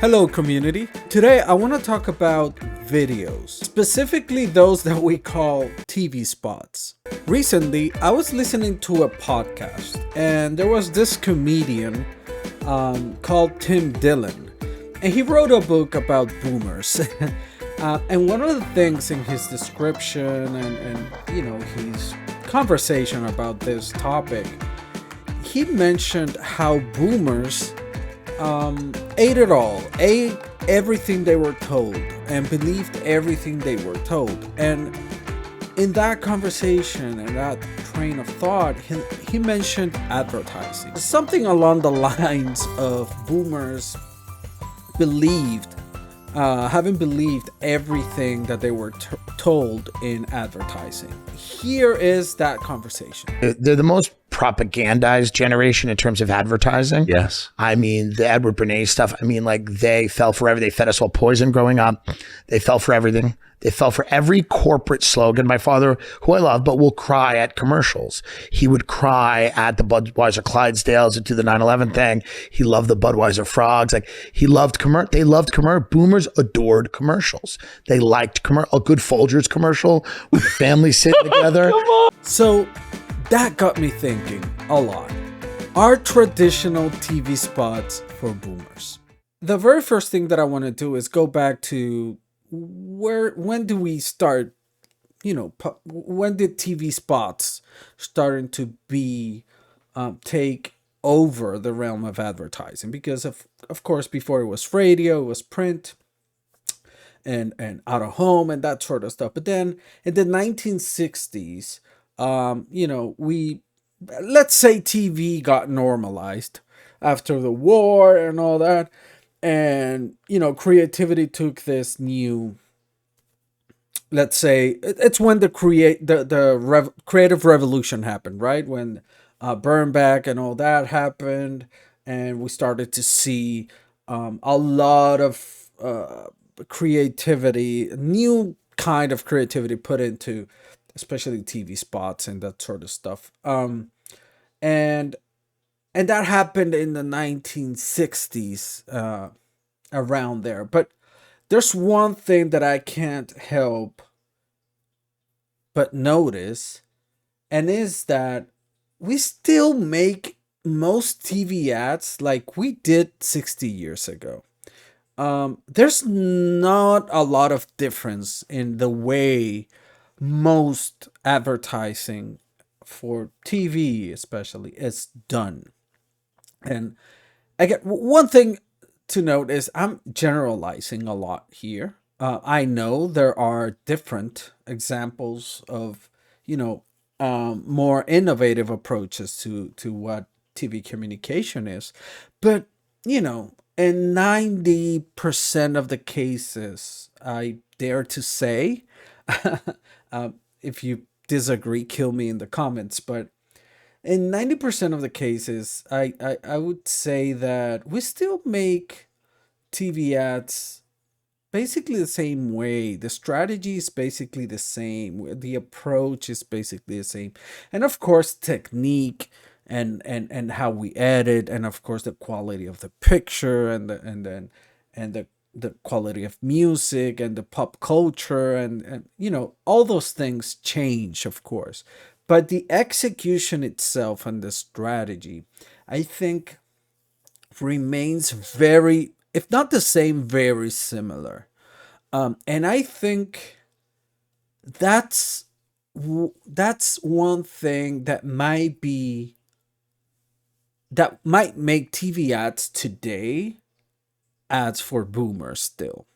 Hello community. Today I want to talk about videos, specifically those that we call TV spots. Recently I was listening to a podcast and there was this comedian called Tim Dillon, and he wrote a book about boomers. And one of the things in his description and his conversation about this topic, he mentioned how boomers ate it all, ate everything they were told, and believed everything they were told. And in that conversation and that train of thought, he mentioned advertising. Something along the lines of boomers having believed everything that they were told in advertising. Here is that conversation. They're the most propagandized generation in terms of advertising. Yes. I mean, the Edward Bernays stuff, they fell for everything. They fed us all poison growing up. They fell for everything. They fell for every corporate slogan. My father, who I love, but will cry at commercials. He would cry at the Budweiser Clydesdales and to the 9/11 thing. He loved the Budweiser frogs. They loved commercial. Boomers adored commercials. They liked a good Folgers commercial with the family sitting together. So that got me thinking a lot. Are traditional TV spots for boomers? The very first thing that I want to do is go back to when do we start, when did TV spots starting to be take over the realm of advertising? Because of course, before it was radio, it was print and out of home and that sort of stuff. But then in the 1960s, let's say TV got normalized after the war and all that. And, creativity took this new, let's say, it's when the creative revolution happened, right? When Burn Back and all that happened. And we started to see a lot of creativity, new kind of creativity put into especially TV spots and that sort of stuff. And that happened in the 1960s, around there. But there's one thing that I can't help but notice, and is that we still make most TV ads like we did 60 years ago. There's not a lot of difference in the way most advertising for TV especially is done. And again, one thing to note is I'm generalizing a lot here. I know there are different examples of, more innovative approaches to what TV communication is. But, in 90% of the cases, I dare to say, if you disagree, kill me in the comments, but in 90% of the cases, I would say that we still make TV ads basically the same way. The strategy is basically the same. The approach is basically the same. And of course, technique and how we edit, and of course the quality of the picture and the quality of music and the pop culture and all those things change, of course. But the execution itself and the strategy, I think, remains very, if not the same, very similar. And I think that's one thing that might make TV ads today ads for boomers still.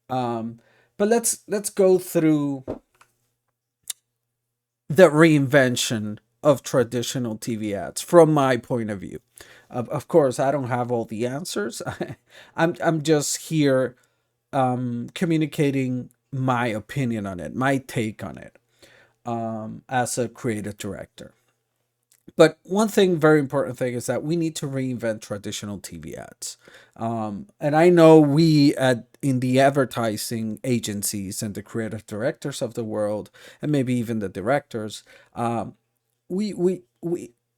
But let's go through the reinvention of traditional TV ads from my point of view. Of course, I don't have all the answers. I'm just here communicating my opinion on it, my take on it, as a creative director. But one thing, very important thing, is that we need to reinvent traditional TV ads. And I know we in the advertising agencies and the creative directors of the world, and maybe even the directors, we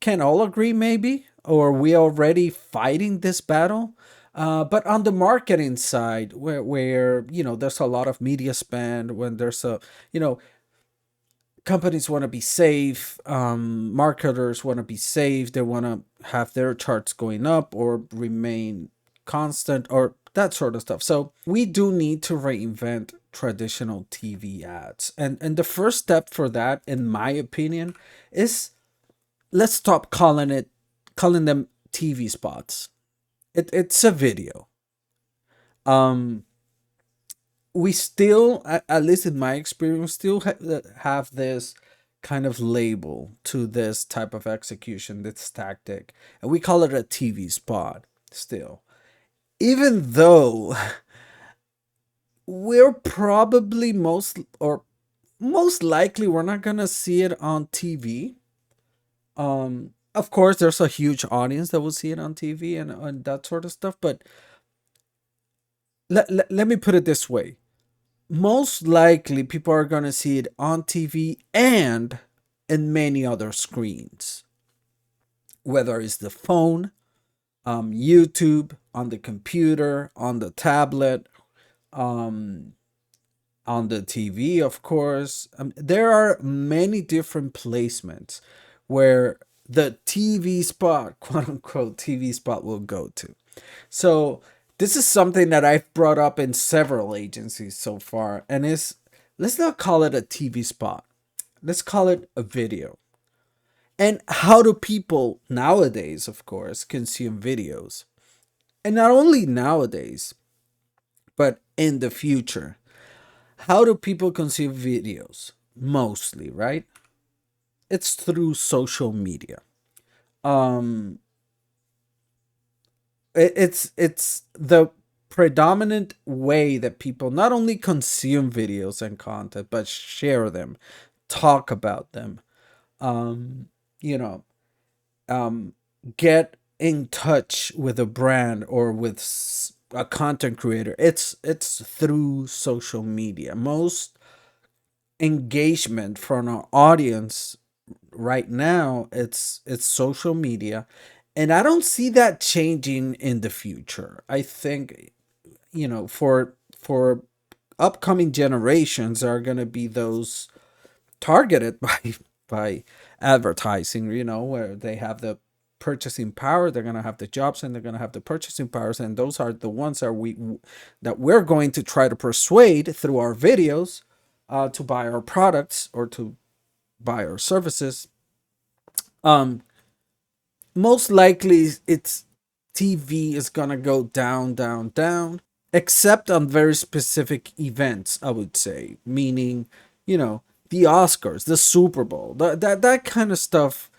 can all agree maybe, or we already fighting this battle, But on the marketing side, where there's a lot of media spend, when there's a you know companies want to be safe, marketers want to be safe, they want to have their charts going up or remain constant or that sort of stuff. So we do need to reinvent traditional TV ads. And the first step for that, in my opinion, is let's stop calling them TV spots. It's a video. Um we still, at least in my experience, still have this kind of label to this type of execution, this tactic, and we call it a TV spot still. Even though we're probably most likely we're not gonna see it on TV. Of course, there's a huge audience that will see it on TV and that sort of stuff. But let me put it this way: most likely people are going to see it on TV and in many other screens, whether it's the phone, YouTube, on the computer, on the tablet, um, on the TV, of course. There are many different placements where the TV spot, quote unquote, TV spot will go to. So this is something that I've brought up in several agencies so far, and is let's not call it a TV spot. Let's call it a video. And how do people nowadays, of course, consume videos? And not only nowadays, but in the future. How do people consume videos? Mostly, right? It's through social media. Um it's the predominant way that people not only consume videos and content but share them, talk about them, um you know um get in touch with a brand or with a content creator. It's through social media. Most engagement from our audience right now, it's social media, and I don't see that changing in the future. I think, for upcoming generations are going to be those targeted by advertising, where they have the purchasing power, they're going to have the jobs, and they're going to have the purchasing powers, and those are the ones that we're going to try to persuade through our videos, to buy our products or to buy our services. um Most likely it's TV is gonna go down, down, down, except on very specific events, I would say, meaning, the Oscars, the Super Bowl, that kind of stuff.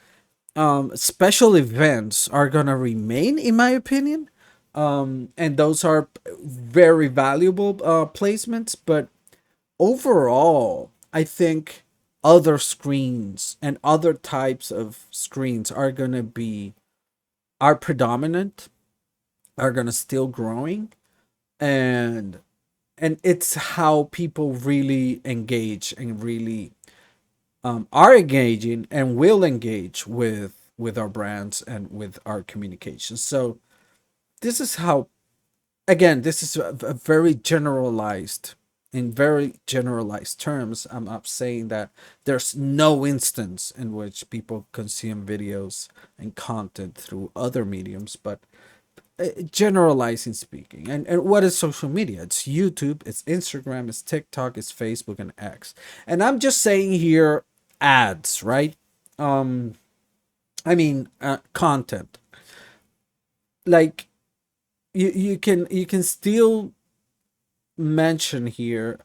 Special events are gonna remain, in my opinion, and those are very valuable placements. But overall, I think other screens and other types of screens are predominant, are gonna still growing, and it's how people really engage and really, are engaging and will engage with our brands and with our communications. So this is how, again, this is a very generalized, in very generalized terms. I'm not saying that there's no instance in which people consume videos and content through other mediums, but generalizing speaking. And what is social media? It's YouTube, it's Instagram, it's TikTok, it's Facebook, and X. And I'm just saying here ads, right? um Content. Like, you can still mention here,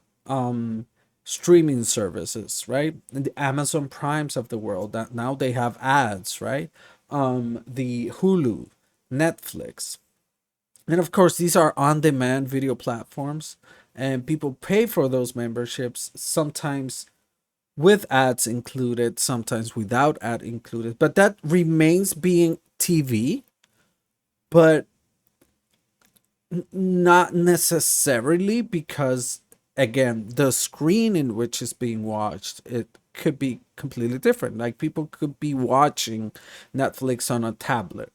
streaming services, right? And the Amazon Primes of the world, that now they have ads, right? The Hulu, Netflix. And of course, these are on demand video platforms, and people pay for those memberships, sometimes with ads included, sometimes without ad included. But that remains being TV, but not necessarily, because, again, the screen in which is being watched, it could be completely different. Like, people could be watching Netflix on a tablet.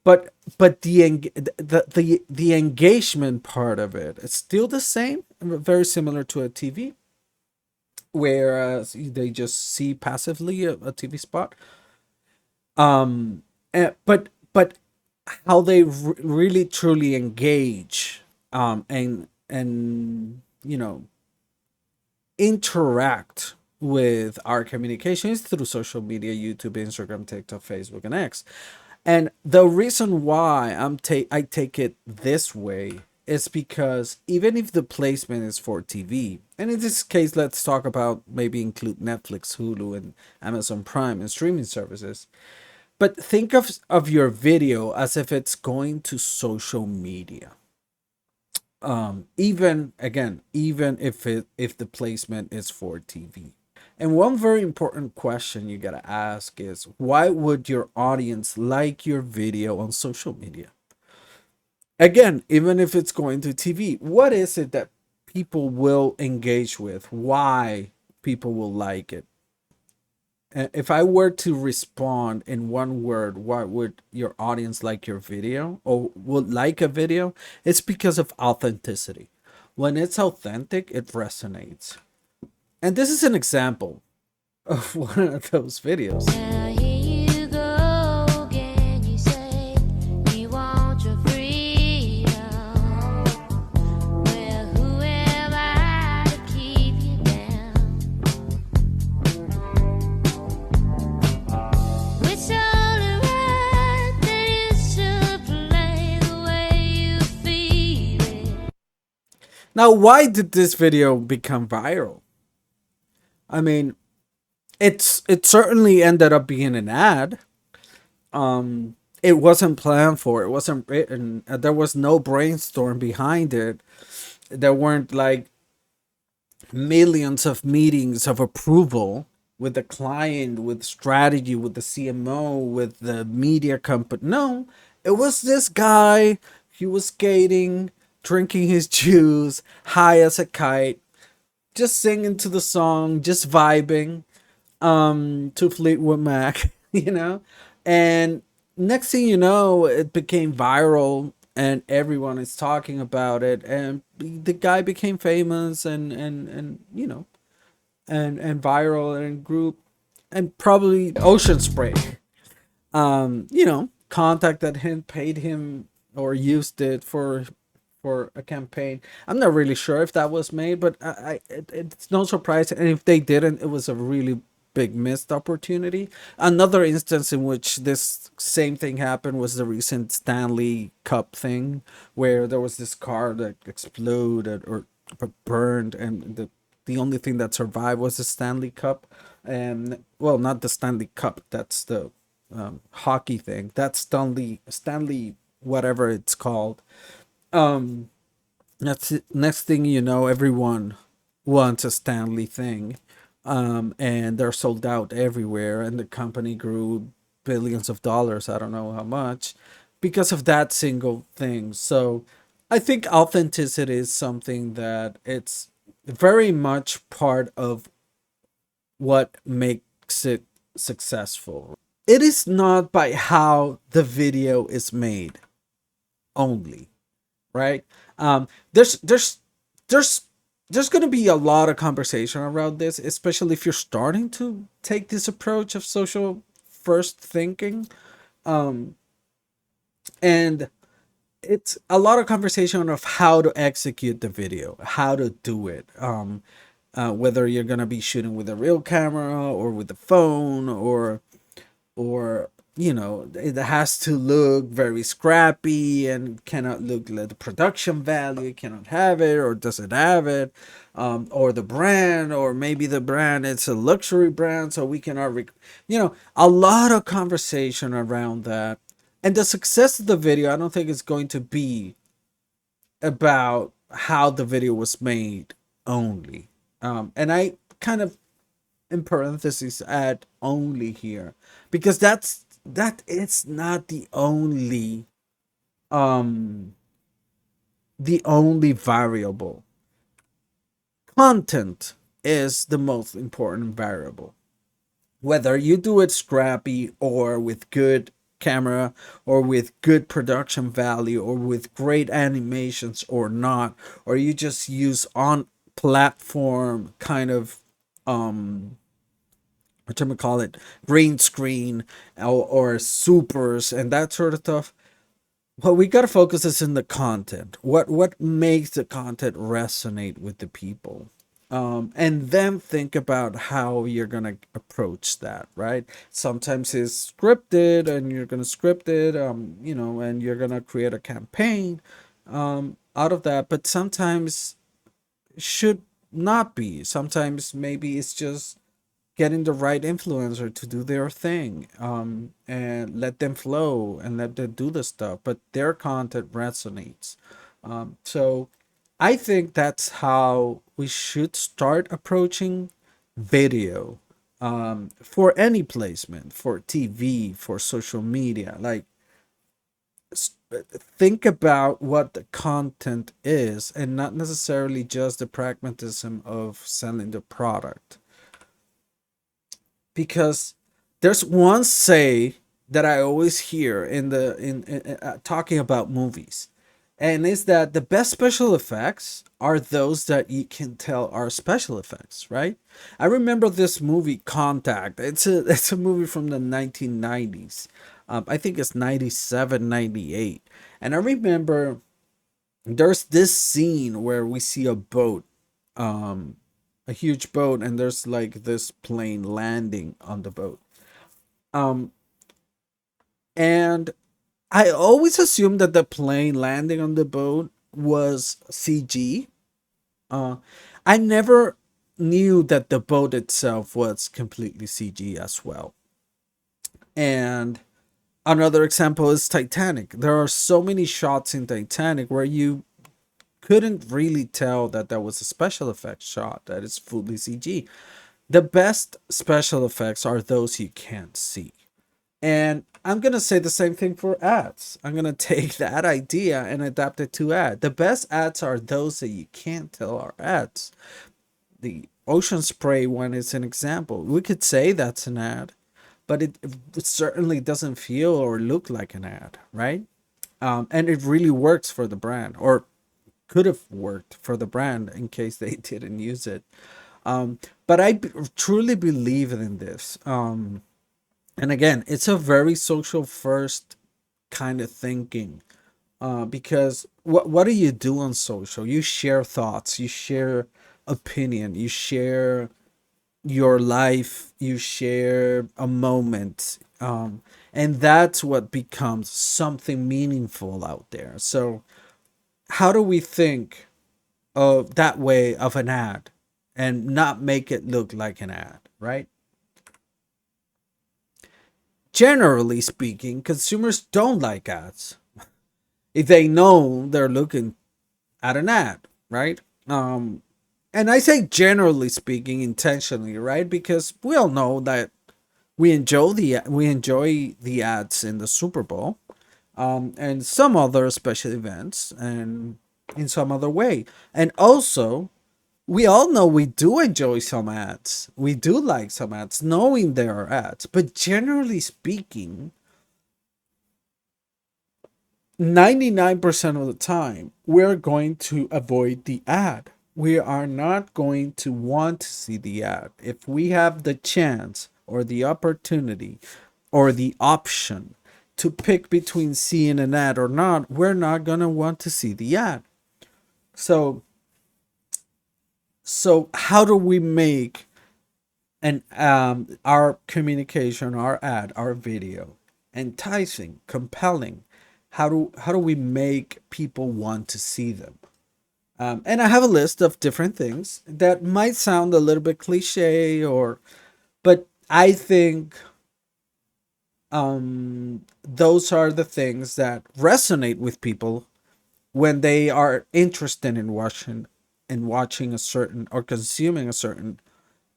but the engagement part of it is still the same, very similar to a TV, whereas they just see passively a TV spot. But how they really truly engage, and interact with our communications through social media, YouTube, Instagram, TikTok, Facebook, and X. And the reason why I take it this way is because even if the placement is for TV, and in this case, let's talk about maybe include Netflix, Hulu, and Amazon Prime and streaming services. But think of your video as if it's going to social media. Even again, even if the placement is for TV. And one very important question you gotta ask is, why would your audience like your video on social media? Again, even if it's going to TV, what is it that people will engage with? Why people will like it? If I were to respond in one word, why would your audience like your video or would like a video? It's because of authenticity. When it's authentic, it resonates. And this is an example of one of those videos. Now here you go again. You say you want your freedom. Well, who am I to keep you down? It's only right that you should play the way you feel it. Now, why did this video become viral? I mean, it certainly ended up being an ad. It wasn't planned for. It wasn't written. There was no brainstorm behind it. There weren't like millions of meetings of approval with the client, with strategy, with the CMO, with the media company. No, it was this guy. He was skating, drinking his juice, high as a kite, just singing to the song, just vibing to Fleetwood Mac, and next thing you know, it became viral and everyone is talking about it, and the guy became famous and and viral and grew, and probably Ocean Spray contacted him, paid him, or used it for a campaign. I'm not really sure if that was made, but it's no surprise. And if they didn't, it was a really big missed opportunity. Another instance in which this same thing happened was the recent Stanley Cup thing, where there was this car that exploded or burned, and the only thing that survived was the Stanley Cup. And well, not the Stanley Cup. That's the hockey thing. That's Stanley whatever it's called. um that's it. Next thing you know, everyone wants a Stanley thing, and they're sold out everywhere, and the company grew billions of dollars, I don't know how much, because of that single thing. So I think authenticity is something that it's very much part of what makes it successful. It is not by how the video is made only, right? There's there's there's going to be a lot of conversation around this, especially if you're starting to take this approach of social first thinking. Um, and it's a lot of conversation of how to execute the video, how to do it. Whether you're going to be shooting with a real camera or with the phone, or it has to look very scrappy and cannot look like the production value, cannot have it, or does it have it, or the brand, or maybe the brand, it's a luxury brand, so we cannot a lot of conversation around that. And the success of the video, I don't think it's going to be about how the video was made only. And I kind of, in parentheses, add only here, because that is not um the only variable. Content is the most important variable. Whether you do it scrappy or with good camera or with good production value or with great animations or not, or you just use on platform kind of what you call it, green screen or supers and that sort of stuff. What we got to focus is in the content. What makes the content resonate with the people, and then think about how you're gonna approach that. Right? Sometimes it's scripted, and you're gonna script it, and you're gonna create a campaign out of that. But sometimes it should not be. Sometimes maybe it's just getting the right influencer to do their thing, and let them flow and let them do the stuff, but their content resonates. So I think that's how we should start approaching video, for any placement, for TV, for social media. Like, think about what the content is and not necessarily just the pragmatism of selling the product, because there's one say that I always hear in talking about movies, and it's that the best special effects are those that you can tell are special effects, right? I remember this movie Contact. It's a movie from the 1990s. I think it's 97, 98, and I remember there's this scene where we see a boat, um a huge boat, and there's like this plane landing on the boat. Um, and I always assumed that the plane landing on the boat was CG. Uh, I never knew that the boat itself was completely CG as well. And another example is Titanic. There are so many shots in Titanic where you couldn't really tell that that was a special effects shot, that it's fully CG. The best special effects are those you can't see. And I'm going to say the same thing for ads. I'm going to take that idea and adapt it to ad. The best ads are those that you can't tell are ads. The ocean spray one is an example. We could say that's an ad, but it certainly doesn't feel or look like an ad, right? And it really works for the brand, or could have worked for the brand in case they didn't use it. But truly believe in this. And again, it's a very social first kind of thinking, because what do you do on social? You share thoughts, you share opinion, you share your life, you share a moment, and that's what becomes something meaningful out there. So how do we think of that way of an ad and not make it look like an ad, right? Generally speaking, consumers don't like ads if they know they're looking at an ad, right? And I say generally speaking intentionally, right? Because we all know that we enjoy the ads in the Super Bowl, and some other special events, and in some other way. And also, we all know we do enjoy some ads. We do like some ads, knowing there are ads. But generally speaking, 99% of the time, we're going to avoid the ad. We are not going to want to see the ad. If we have the chance or the opportunity or the option to pick between seeing an ad or not, we're not going to want to see the ad. So how do we make an our communication, our ad, our video enticing, compelling? How do we make people want to see them? And I have a list of different things that might sound a little bit cliche, but I think those are the things that resonate with people when they are interested in watching a certain or consuming a certain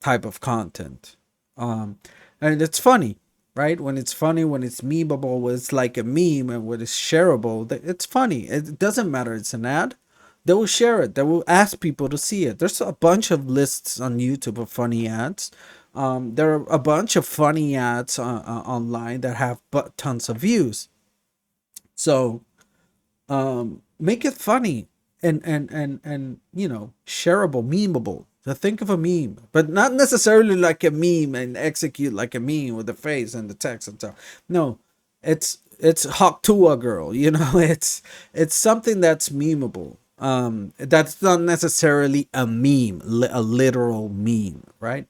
type of content. And it's funny, right? When it's funny, when it's memeable, when it's like a meme, and when it's shareable, it's funny. It doesn't matter. It's an ad. They will share it. They will ask people to see it. There's a bunch of lists on YouTube of funny ads. There are a bunch of funny ads online that have tons of views. So make it funny and shareable, memeable. So think of a meme, but not necessarily like a meme and execute like a meme with the face and the text and stuff. No, it's Hawk to a girl. It's something that's memeable. That's not necessarily a meme, a literal meme, right?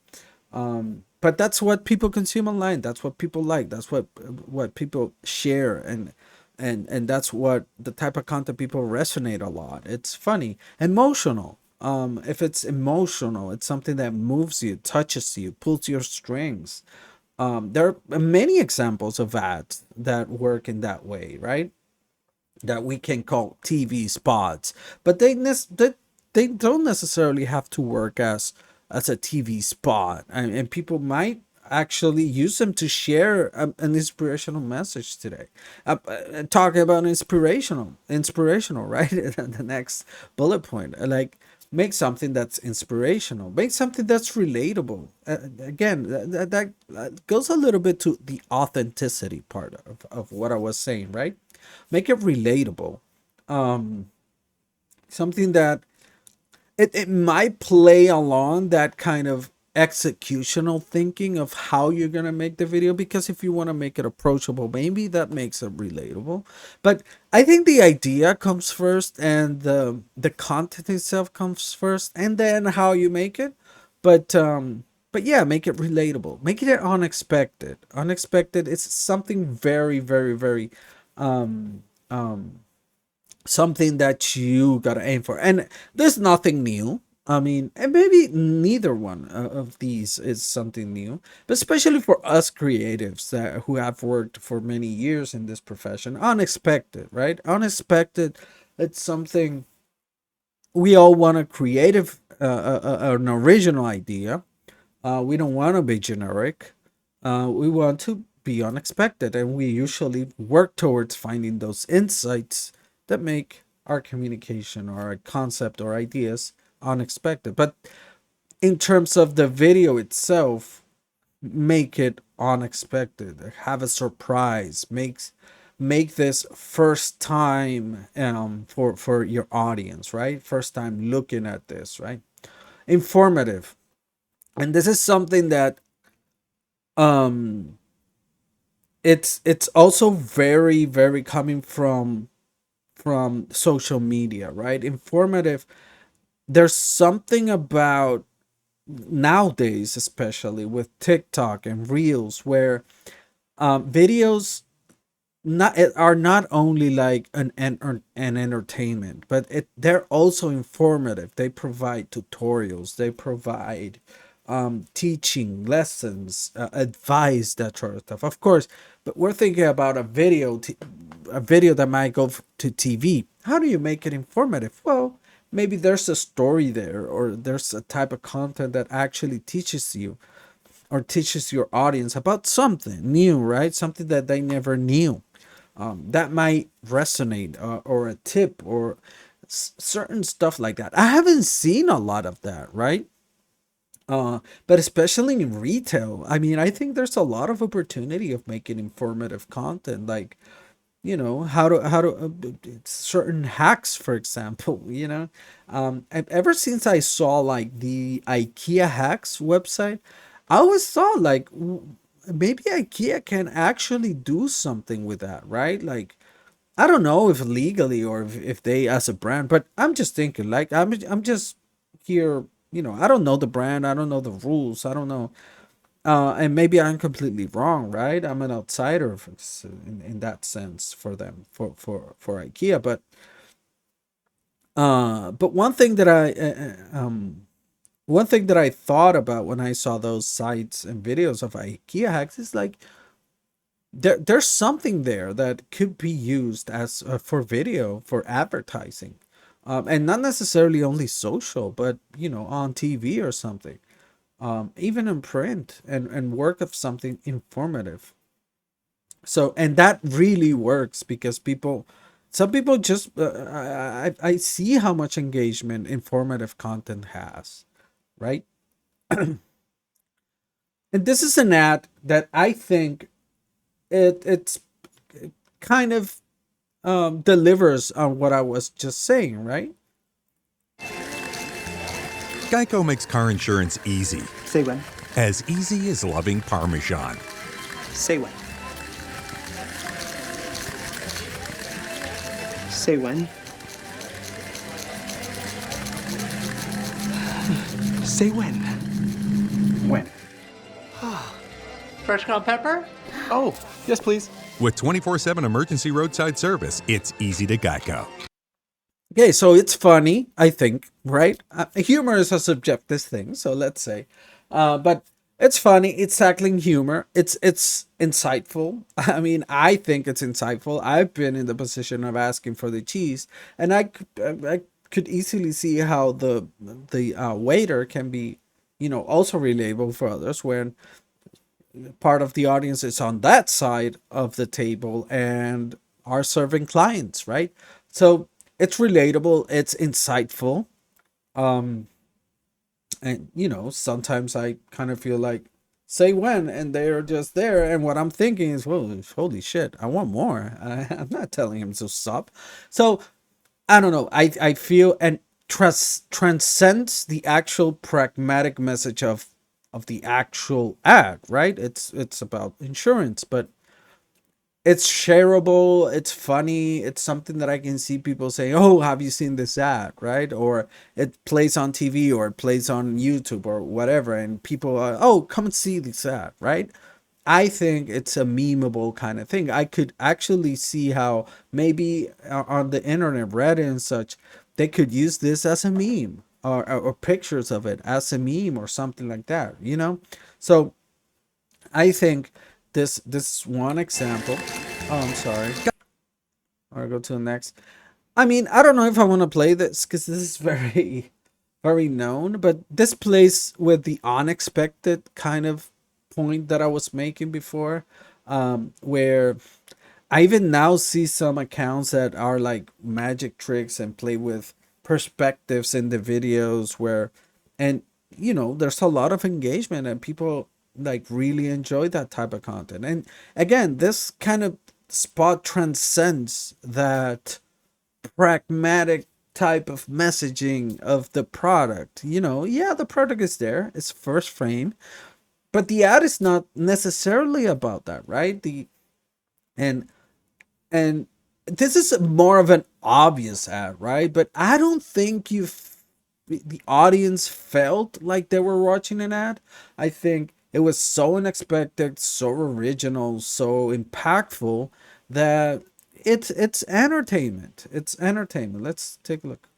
But that's what people consume online. That's what people like. That's what people share, and that's what the type of content people resonate a lot. It's funny, emotional. If it's emotional, it's something that moves you, touches you, pulls your strings. There are many examples of ads that work in that way, right? That we can call TV spots, but they don't necessarily have to work as a TV spot, and people might actually use them to share an inspirational message today. Talking about inspirational, right? The next bullet point, like make something that's inspirational, make something that's relatable. Again, that goes a little bit to the authenticity part of what I was saying, right? Make it relatable, something that it might play along that kind of executional thinking of how you're going to make the video, because if you want to make it approachable, maybe that makes it relatable. But I think the idea comes first, and the content itself comes first, and then how you make it. But yeah, make it relatable, make it unexpected. It's something very, very, very um something that you gotta aim for. And there's nothing new. I mean, and maybe neither one of these is something new, but especially for us creatives that who have worked for many years in this profession, unexpected, right? Unexpected. It's something we all want a creative, an original idea. We don't want to be generic. We want to be unexpected, and we usually work towards finding those insights that make our communication or our concept or ideas unexpected. But in terms of the video itself, make it unexpected. Have a surprise. Make this first time for your audience, right? First time looking at this, right? Informative. And this is something that um it's also very, very coming from social media, right? Informative. There's something about nowadays, especially with TikTok and Reels, where videos are not only like an entertainment, but they're also informative. They provide tutorials, they provide teaching lessons, advice, that sort of stuff, of course. But we're thinking about a video that might go to TV. How do you make it informative? Well, maybe there's a story there, or there's a type of content that actually teaches you or teaches your audience about something new, right? Something that they never knew. That might resonate, or a tip, or certain stuff like that. I haven't seen a lot of that, right? But especially in retail, I mean, I think there's a lot of opportunity of making informative content, like certain hacks, for example. Ever since I saw like the IKEA hacks website, I always thought like maybe IKEA can actually do something with that, right? Like, I don't know if legally or if they as a brand, but I'm just thinking like I'm just here. I don't know the brand, I don't know the rules, I don't know. And maybe I'm completely wrong, right? I'm an outsider in that sense for them, for IKEA. But one thing that I thought about when I saw those sites and videos of IKEA hacks is like there's something there that could be used as for video, for advertising, and not necessarily only social, but on TV or something, even in print, and work of something informative. So, and that really works because some people just I see how much engagement informative content has, right? And this is an ad that I think it's kind of delivers on what I was just saying, right? Geico makes car insurance easy. Say when. As easy as loving Parmesan. Say when. Say when. Say when. When. Fresh ground pepper? Oh, yes, please. With 24/7 emergency roadside service, it's easy to Geico. Okay, so it's funny, I think, right? Humor is a subjective thing, so let's say, but it's funny. It's tackling humor. It's insightful. I mean, I think it's insightful. I've been in the position of asking for the cheese, and I could easily see how the waiter can be, also relatable for others when part of the audience is on that side of the table and are serving clients, right? So it's relatable, it's insightful. Um, and sometimes I kind of feel like say when, and they're just there, and what I'm thinking is, well, holy shit, I want more. I'm not telling him to stop. So I don't know. I feel and trust transcends the actual pragmatic message of the actual ad, right? It's about insurance, but it's shareable, it's funny, it's something that I can see people say, oh, have you seen this ad, right? Or it plays on TV or it plays on YouTube or whatever, and people are, oh, come and see this ad, right? I think it's a memeable kind of thing. I could actually see how maybe on the internet, Reddit and such, they could use this as a meme, or pictures of it as a meme or something like that. So I think this one example. Oh, I'm sorry. I'll go to the next. I mean, I don't know if I want to play this because this is very, very known, but this plays with the unexpected kind of point that I was making before, where I even now see some accounts that are like magic tricks and play with perspectives in the videos and there's a lot of engagement and people like really enjoy that type of content. And again, this kind of spot transcends that pragmatic type of messaging of the product. Yeah, the product is there, it's first frame, but the ad is not necessarily about that, right? And and this is more of an obvious ad, right? But I don't think the audience felt like they were watching an ad. I think it was so unexpected, so original, so impactful that it's entertainment. It's entertainment. Let's take a look.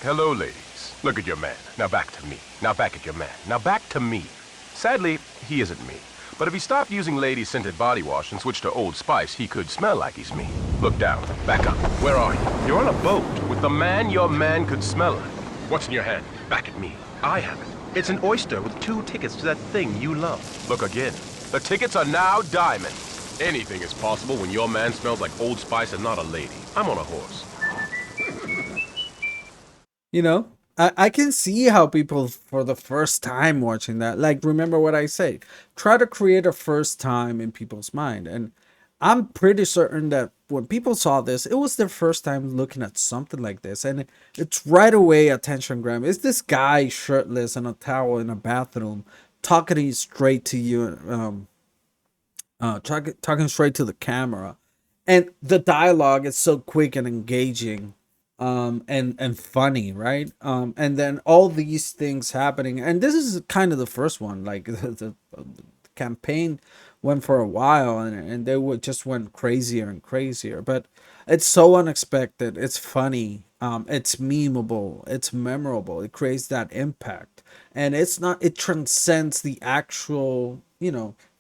Hello, ladies. Look at your man. Now back to me. Now back at your man. Now back to me. Sadly, he isn't me. But if he stopped using lady-scented body wash and switched to Old Spice, he could smell like he's me. Look down. Back up. Where are you? You're on a boat with the man your man could smell like. What's in your hand? Back at me. I have it. It's an oyster with 2 tickets to that thing you love. Look again. The tickets are now diamond. Anything is possible when your man smells like Old Spice and not a lady. I'm on a horse. I can see how people for the first time watching that, like, remember what I say, try to create a first time in people's mind. And I'm pretty certain that when people saw this, it was their first time looking at something like this. And it's right away attention grab. Is this guy shirtless on a towel in a bathroom talking straight to you, talking straight to the camera. And the dialogue is so quick and engaging, and funny, right? And then all these things happening, and this is kind of the first one. Like the campaign went for a while, and they would just went crazier and crazier. But it's so unexpected. It's funny. It's memeable. It's memorable. It creates that impact, and it's not. It transcends the actual,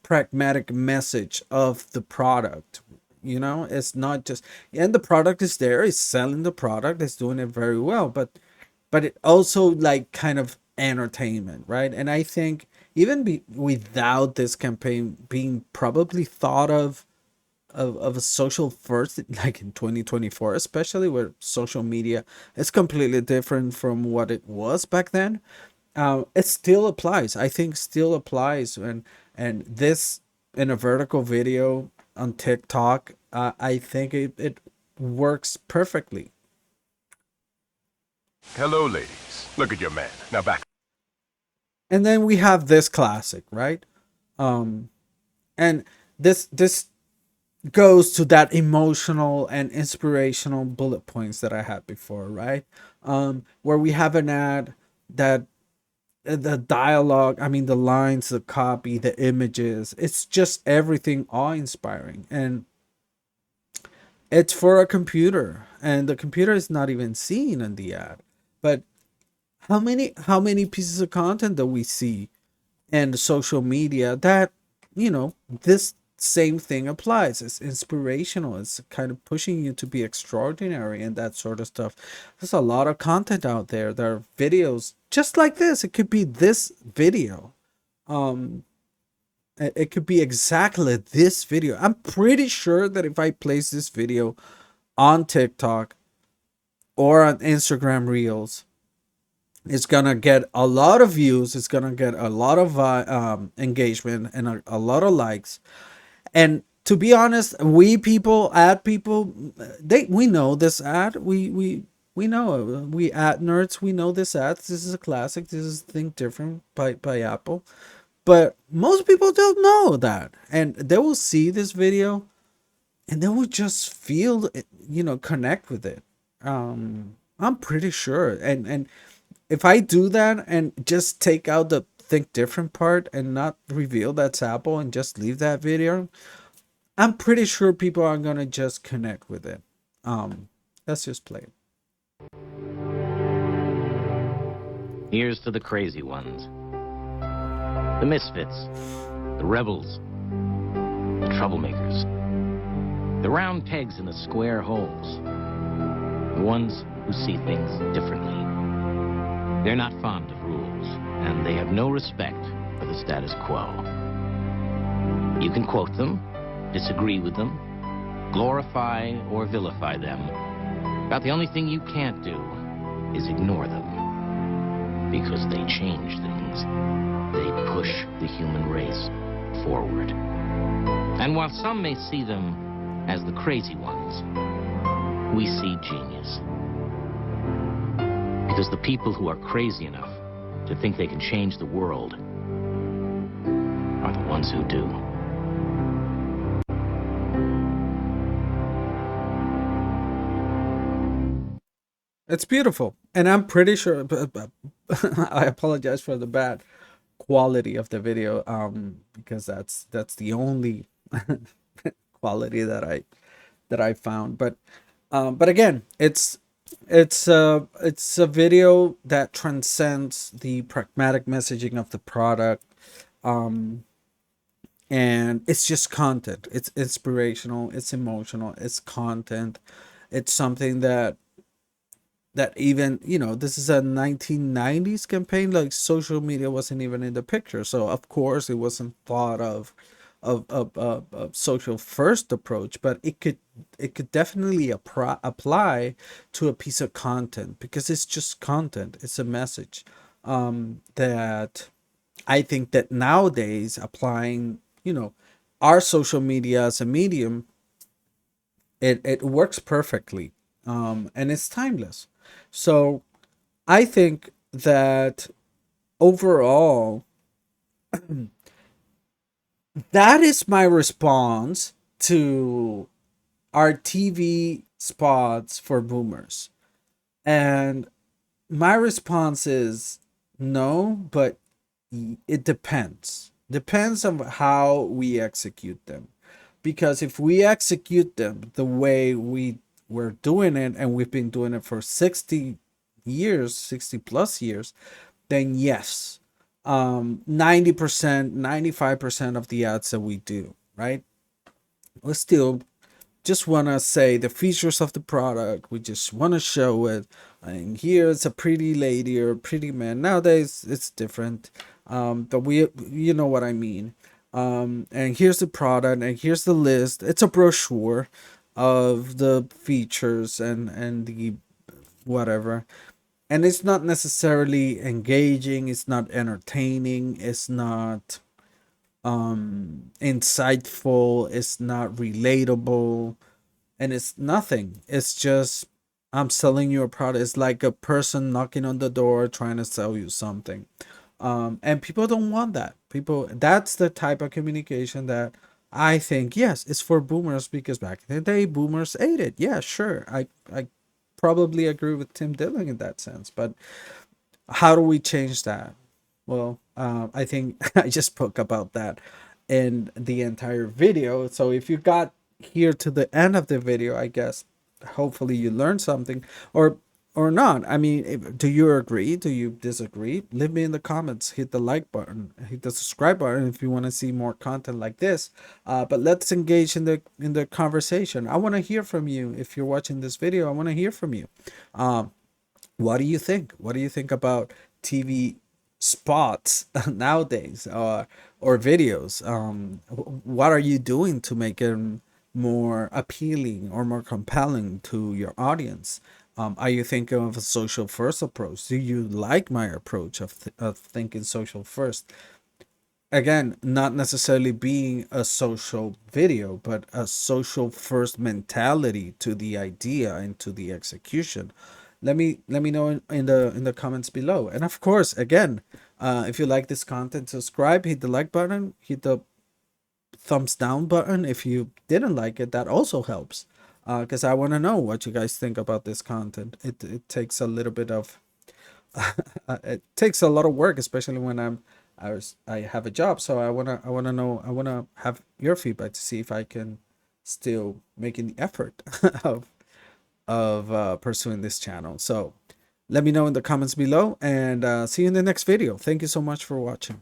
pragmatic message of the product. It's not just, and the product is there, it's selling the product, it's doing it very well, but it also like kind of entertainment, right? And I think even without this campaign being probably thought of a social first, like in 2024, especially where social media is completely different from what it was back then, it still applies. I think still applies, and this in a vertical video on TikTok, I think it works perfectly. Hello, ladies. Look at your man. Now back. And then we have this classic, right? And this goes to that emotional and inspirational bullet points that I had before, right? Where we have an ad that the dialogue, I mean, the lines, the copy, the images, it's just everything awe-inspiring. And it's for a computer, and the computer is not even seen in the ad. But how many pieces of content that we see and social media that, this same thing applies. It's inspirational, it's kind of pushing you to be extraordinary and that sort of stuff. There's a lot of content out there. There are videos just like this. It could be this video. It could be exactly this video. I'm pretty sure that if I place this video on TikTok or on Instagram Reels, it's gonna get a lot of views. It's gonna get a lot of engagement and a lot of likes. And to be honest, we people, ad people, we know this ad. We know it. We ad nerds. We know this ad. This is a classic. This is Think Different by Apple. But most people don't know that, and they will see this video, and they will just feel it, connect with it. I'm pretty sure, and if I do that and just take out the Think Different part and not reveal that's Apple and just leave that video, I'm pretty sure people are gonna just connect with it. Let's just play it. Here's to the crazy ones, the misfits, the rebels, the troublemakers, the round pegs in the square holes, the ones who see things differently. They're not fond of rules, and they have no respect for the status quo. You can quote them, disagree with them, glorify or vilify them. About the only thing you can't do is ignore them, because they change things. They push the human race forward. And while some may see them as the crazy ones, we see genius. Because the people who are crazy enough to think they can change the world are the ones who do. It's beautiful, and I'm pretty sure. I apologize for the bad quality of the video, because that's the only quality that I found. But again, it's a video that transcends the pragmatic messaging of the product, and it's just content. It's inspirational, it's emotional, it's content. It's something that even, this is a 1990s campaign. Like, social media wasn't even in the picture, so of course it wasn't thought of social first approach, but it could definitely apply to a piece of content, because it's just content. It's a message, that I think that nowadays, applying, our social media as a medium, it works perfectly, and it's timeless. So I think that overall, that is my response to our TV spots for boomers. And my response is no, but it depends. Depends on how we execute them. Because if we execute them the way we're doing it, and we've been doing it for 60 years, 60 plus years, then yes, 90%, 95% of the ads that we do, right? We still just want to say the features of the product. We just want to show it. And here it's a pretty lady or a pretty man. Nowadays it's different. But you know what I mean. And here's the product, and here's the list. It's a brochure of the features and the whatever. And it's not necessarily engaging, it's not entertaining, it's not insightful, it's not relatable, and it's nothing. It's just I'm selling you a product. It's like a person knocking on the door trying to sell you something. And people don't want that. People, that's the type of communication that I think, yes, it's for boomers, because back in the day boomers ate it. Yeah, sure. I probably agree with Tim Dillon in that sense, but how do we change that? Well, I think I just spoke about that in the entire video. So if you got here to the end of the video, I guess hopefully you learned something, or not. I mean, do you agree? Do you disagree? Leave me in the comments. Hit the like button. Hit the subscribe button if you want to see more content like this. But let's engage in the conversation. I want to hear from you. If you're watching this video, I want to hear from you. What do you think? What do you think about TV spots nowadays, or videos? What are you doing to make it more appealing or more compelling to your audience? Are you thinking of a social first approach? Do you like my approach of thinking social first? Again, not necessarily being a social video, but a social first mentality to the idea and to the execution. Let me know in the comments below. And of course, again, if you like this content, subscribe, hit the like button, hit the thumbs down button if you didn't like it. That also helps, because I want to know what you guys think about this content. It takes a little bit of it takes a lot of work, especially when I have a job. So I wanna have your feedback to see if I can still making the effort of pursuing this channel. So let me know in the comments below, and see you in the next video. Thank you so much for watching.